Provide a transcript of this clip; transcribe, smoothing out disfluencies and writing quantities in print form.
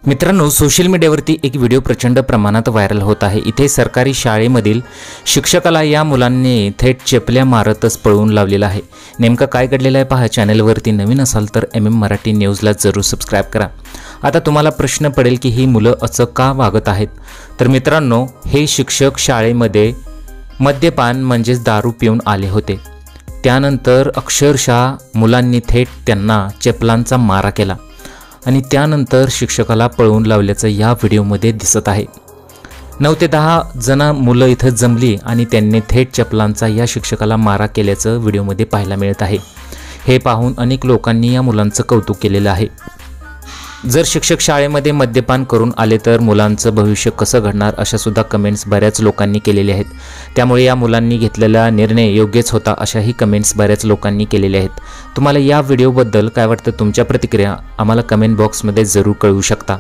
मित्रांनो, सोशल मीडियावरती एक व्हिडिओ प्रचंड प्रमाणात व्हायरल होत आहे। इथे सरकारी शाळेमधील शिक्षकाला या मुलांनी थेट चेपल्या मारतच पळवून लावलेला आहे। नेमका काय घडलेलं आहे पहा। चॅनलवरती नवीन असाल तर मराठी न्यूजला जरूर सबस्क्राइब करा। आता तुम्हाला प्रश्न पडेल की ही मुलं असं का वागत आहेत। तर मित्रांनो, हे शिक्षक शाळेमध्ये मद्यपान म्हणजेच दारू पिऊन आले होते। त्यानंतर अक्षरशः मुलांनी थेट त्यांना चेपलांचा मारा केला आणि त्यानंतर शिक्षकाला पळवून लावल्याचं या व्हिडिओमध्ये दिसत आहे। 9 ते 10 जण मुलं इथं जमली आणि त्यांनी थेट चपलांचा या शिक्षकाला मारा केल्याचं व्हिडिओमध्ये पाहायला मिळत आहे। हे पाहून अनेक लोकांनी या मुलांचं कौतुक केलेलं आहे। जर शिक्षक शाळेमध्ये मद्यपान करून आले तर मुलांचं भविष्य कसं घडणार, अशा सुद्धा कमेंट्स बऱ्याच लोकांनी केलेल्या आहेत। त्यामुळे या मुलांनी घेतलेला निर्णय योग्यच होता, अशाही कमेंट्स बऱ्याच लोकांनी केलेल्या आहेत। तुम्हाला या व्हिडिओबद्दल काय वाटतं, तुमच्या प्रतिक्रिया आम्हाला कमेंट बॉक्समध्ये जरूर कळवू शकता।